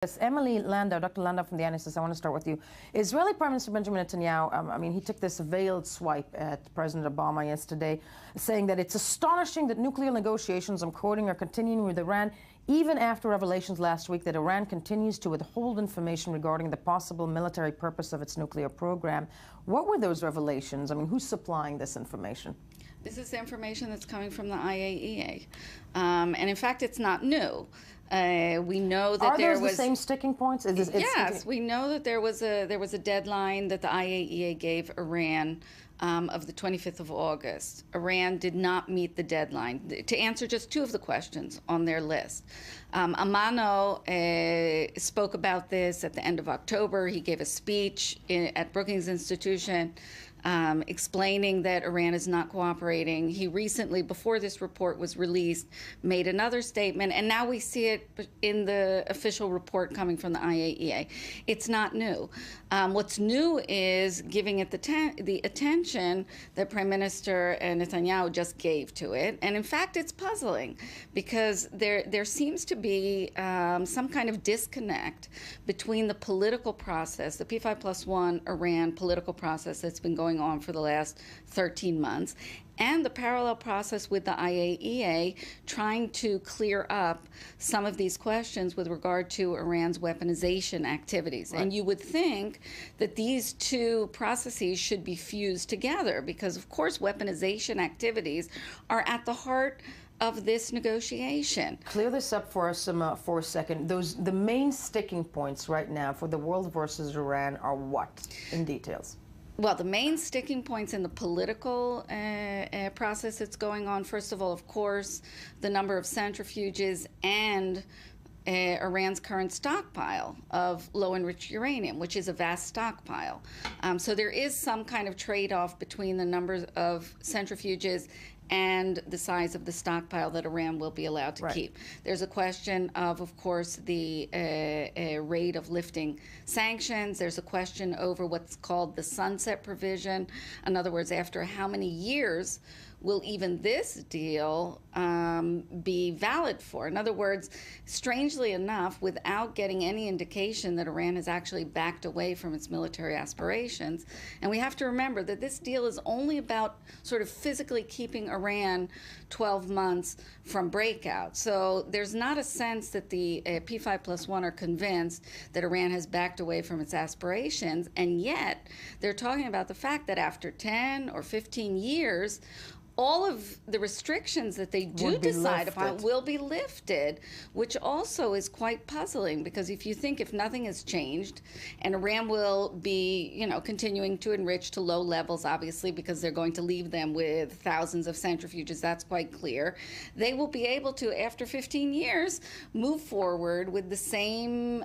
Yes, Emily Landau, Dr. Landau from the NSS, I want to start with you. Israeli Prime Minister Benjamin Netanyahu, he took this veiled swipe at President Obama yesterday, saying that it's astonishing that nuclear negotiations, I'm quoting, are continuing with Iran, even after revelations last week that Iran continues to withhold information regarding the possible military purpose of its nuclear program. What were those revelations? Who's supplying this information? This is the information that's coming from the IAEA. And in fact, it's not new. We know that there was the same sticking points. Yes, we know that there was a deadline that the IAEA gave Iran of the 25th of August. Iran did not meet the deadline. To answer just two of the questions on their list, Amano spoke about this at the end of October. He gave a speech at Brookings Institution explaining that Iran is not cooperating. He recently, before this report was released, made another statement, and now we see it in the official report coming from the IAEA. It's not new. What's new is giving it the attention that Prime Minister Netanyahu just gave to it, and in fact it's puzzling because there seems to be some kind of disconnect between the political process, the P5+1 Iran political process that's been going on for the last 13 months, and the parallel process with the IAEA trying to clear up some of these questions with regard to Iran's weaponization activities. Right. And you would think that these two processes should be fused together because, of course, weaponization activities are at the heart of this negotiation. Clear this up for us for a second. The main sticking points right now for the world versus Iran are what, in details? Well, the main sticking points in the political process that's going on, first of all, of course, the number of centrifuges and Iran's current stockpile of low-enriched uranium, which is a vast stockpile. So there is some kind of trade-off between the numbers of centrifuges and the size of the stockpile that Iran will be allowed to keep. There's a question of course, the rate of lifting sanctions. There's a question over what's called the sunset provision. In other words, after how many years will even this deal be valid for? In other words, strangely enough, without getting any indication that Iran has actually backed away from its military aspirations, and we have to remember that this deal is only about sort of physically keeping Iran 12 months from breakout. So there's not a sense that the P5+1 are convinced that Iran has backed away from its aspirations, and yet they're talking about the fact that after 10 or 15 years, all of the restrictions that they do decide upon will be lifted, which also is quite puzzling because if you think if nothing has changed and Iran will be, continuing to enrich to low levels, obviously, because they're going to leave them with thousands of centrifuges, that's quite clear, they will be able to, after 15 years, move forward with the same,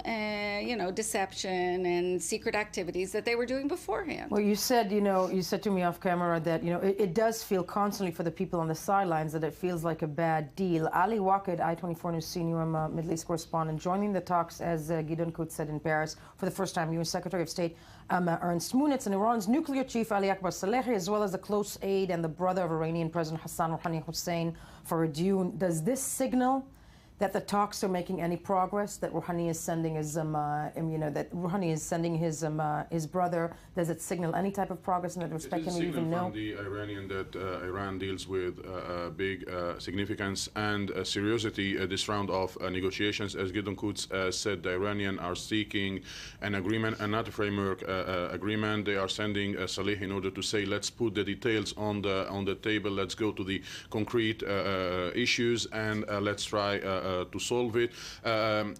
deception and secret activities that they were doing beforehand. Well, you said to me off camera that, it does feel constantly for the people on the sidelines that it feels like a bad deal. Ali Waqid, I-24 News senior Middle East correspondent, joining the talks, as Gideon Kout said, in Paris for the first time. U.S. Secretary of State Ernst Munitz and Iran's nuclear chief Ali Akbar Salehi, as well as the close aide and the brother of Iranian President Hassan Rouhani Hussein for Dune. Does this signal that the talks are making any progress? That Rouhani is sending his brother? Does it signal any type of progress in that respect? Can we even know? The Iranian that Iran deals with big significance and seriousity this round of negotiations. As Gideon Kout said, the Iranians are seeking an agreement and not a framework agreement. They are sending Saleh in order to say, let's put the details on the table. Let's go to the concrete issues and let's try to solve it.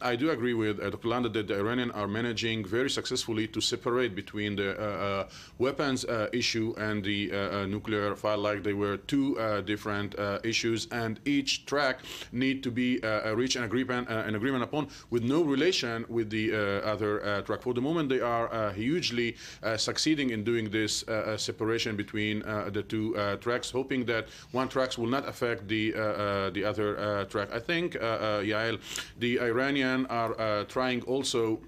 I do agree with Dr. Landau that the Iranians are managing very successfully to separate between the weapons issue and the nuclear file, like they were two different issues, and each track need to be reach an agreement upon with no relation with the other track. For the moment, they are hugely succeeding in doing this separation between the two tracks, hoping that one track will not affect the other track. I think Yael, the Iranians are trying also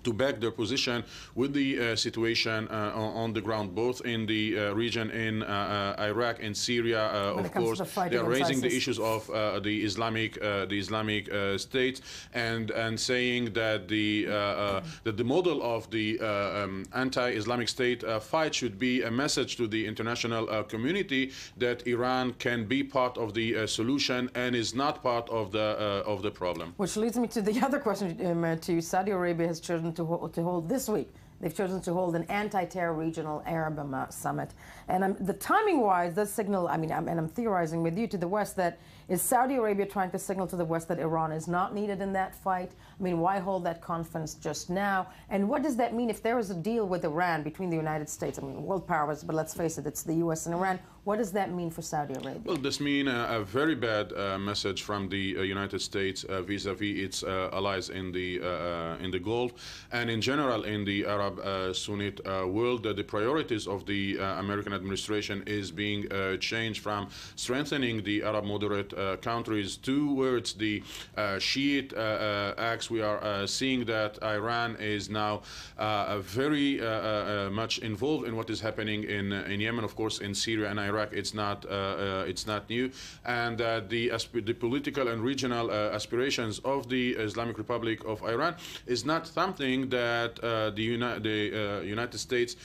to back their position with the situation on the ground, both in the region in Iraq and Syria. Of course, they are raising the issues of the Islamic State, and saying that the model of the anti-Islamic State fight should be a message to the international community that Iran can be part of the solution and is not part of the problem. Which leads me to the other question to you. Saudi Arabia has chosen to hold this week. They've chosen to hold an anti-terror regional Arab summit. And the timing-wise does signal, and I'm theorizing with you, to the West, that is Saudi Arabia trying to signal to the West that Iran is not needed in that fight? I mean, why hold that conference just now? And what does that mean if there is a deal with Iran between the United States, world powers, but let's face it, it's the U.S. and Iran. What does that mean for Saudi Arabia? Well, this means a very bad message from the United States vis-a-vis its allies in the Gulf and in general in the Arab Sunnite world. The priorities of the American administration is being changed from strengthening the Arab moderate countries towards the Shiite acts. We are seeing that Iran is now very much involved in what is happening in Yemen, of course, in Syria and Iraq. It's not new, and the political and regional aspirations of the Islamic Republic of Iran is not something that the United States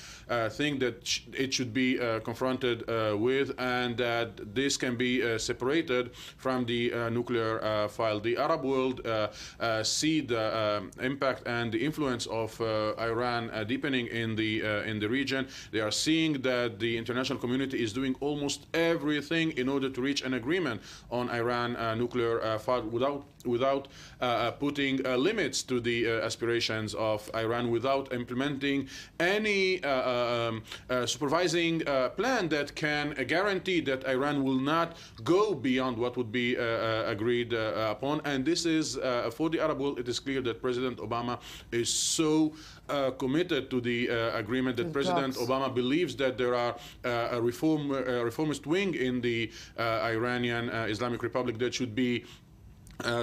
think that it should be confronted with, and that this can be separated from the nuclear file. The Arab world see the impact and the influence of Iran deepening in the region. They are seeing that the international community is doing almost everything in order to reach an agreement on Iran nuclear file without putting limits to the aspirations of Iran, without implementing any supervising plan that can guarantee that Iran will not go beyond what would be agreed upon. And this is, for the Arab world, it is clear that President Obama is so committed to the agreement that President Obama believes that there are a reformist wing in the Iranian Islamic Republic that should be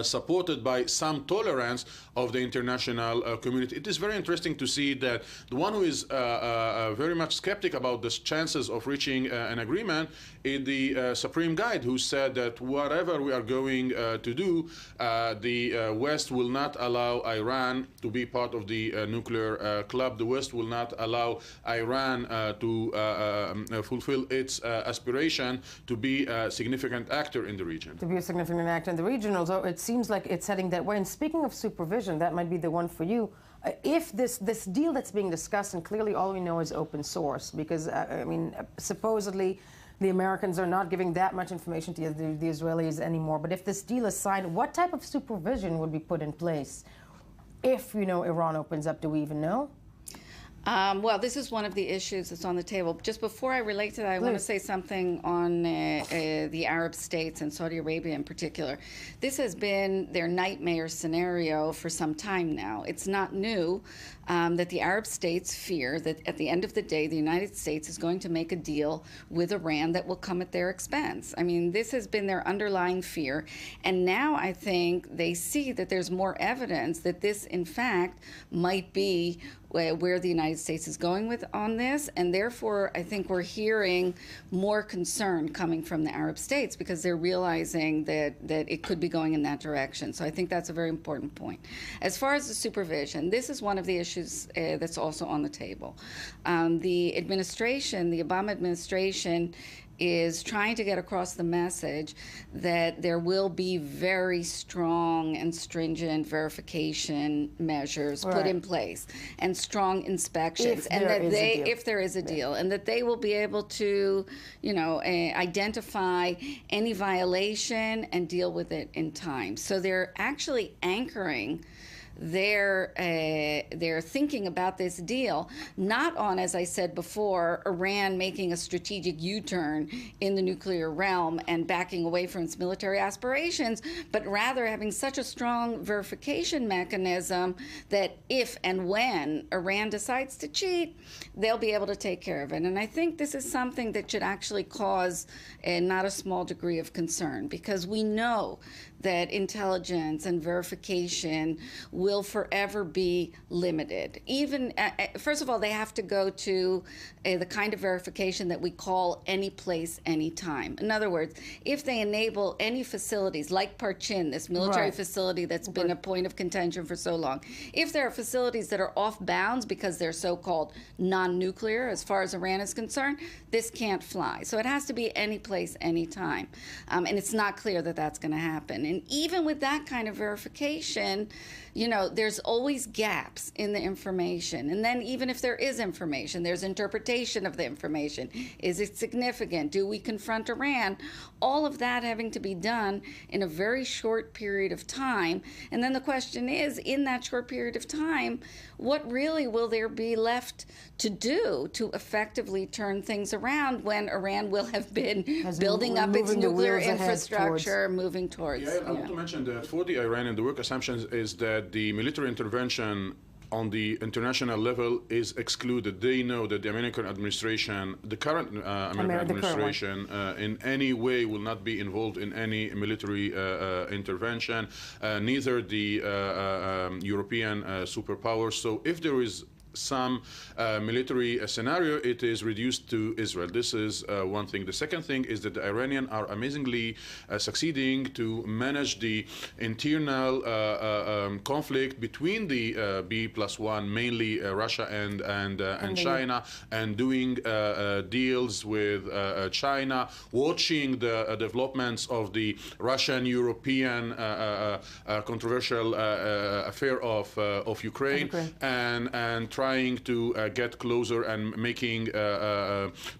supported by some tolerance of the international community. It is very interesting to see that the one who is very much skeptic about the chances of reaching an agreement is the Supreme Guide, who said that whatever we are going to do, the West will not allow Iran to be part of the nuclear club. The West will not allow Iran to fulfill its aspiration to be a significant actor in the region. To be a significant actor in the region, although it seems like it's heading that way. And speaking of supervision, that might be the one for you. If this deal that's being discussed, and clearly all we know is open source, because, supposedly the Americans are not giving that much information to the Israelis anymore. But if this deal is signed, what type of supervision would be put in place if, Iran opens up? Do we even know? Well, this is one of the issues that's on the table. Just before I relate to that, I want to say something on the Arab states and Saudi Arabia in particular. This has been their nightmare scenario for some time now. It's not new that the Arab states fear that at the end of the day, the United States is going to make a deal with Iran that will come at their expense. I mean, this has been their underlying fear. And now I think they see that there's more evidence that this, in fact, might be where the United States is going with on this, and therefore I think we're hearing more concern coming from the Arab states because they're realizing that it could be going in that direction. So I think that's a very important point. As far as the supervision, this is one of the issues that's also on the table. The administration, the Obama administration, is trying to get across the message that there will be very strong and stringent verification measures put in place and strong inspections, and that if there is a deal, and that they will be able to, identify any violation and deal with it in time. So they're actually anchoring their thinking about this deal not on, as I said before, Iran making a strategic U-turn in the nuclear realm and backing away from its military aspirations, but rather having such a strong verification mechanism that if and when Iran decides to cheat, they'll be able to take care of it. And I think this is something that should actually cause not a small degree of concern, because we know that intelligence and verification will forever be limited. Even, first of all, they have to go to the kind of verification that we call any place, any time. In other words, if they enable any facilities like Parchin, this military facility that's been a point of contention for so long, if there are facilities that are off bounds because they're so-called non-nuclear as far as Iran is concerned, this can't fly. So it has to be any place, any time. And it's not clear that that's going to happen. And even with that kind of verification, you know, there's always gaps in the information. And then even if there is information, there's interpretation of the information. Is it significant? Do we confront Iran? All of that having to be done in a very short period of time. And then the question is, in that short period of time, what really will there be left to do to effectively turn things around when Iran will have been building up its nuclear infrastructure, moving towards? Yeah, I want to mention that for the Iranian, the work assumption is that the military intervention on the international level is excluded. They know that the American administration, the current American administration, in any way will not be involved in any military intervention, neither the European superpowers. So if there is some military scenario, it is reduced to Israel. This is one thing. The second thing is that the Iranians are amazingly succeeding to manage the internal conflict between the B+1, mainly Russia and China, and doing deals with China, watching the developments of the Russian-European controversial affair of Ukraine, and trying to get closer and making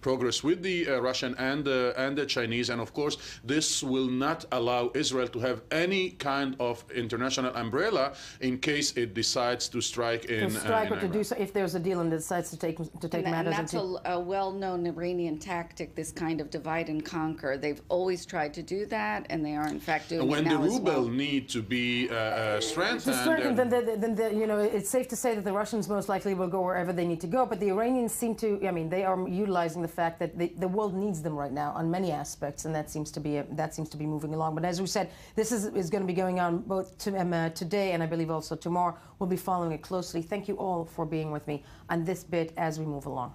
progress with the Russian and the Chinese. And of course, this will not allow Israel to have any kind of international umbrella in case it decides to strike in or to do so if there's a deal and it decides to take matters. And that's a well-known Iranian tactic, this kind of divide and conquer. They've always tried to do that, and they are in fact doing when it now the ruble as well. need to be strengthened. Then you know, it's safe to say that the Russians most likely will go wherever they need to go, but the Iranians seem to, I mean, they are utilizing the fact that the world needs them right now on many aspects, and that seems to be moving along. But as we said, this is going to be going on both today and I believe also tomorrow. We'll be following it closely. Thank you all for being with me on this bit as we move along.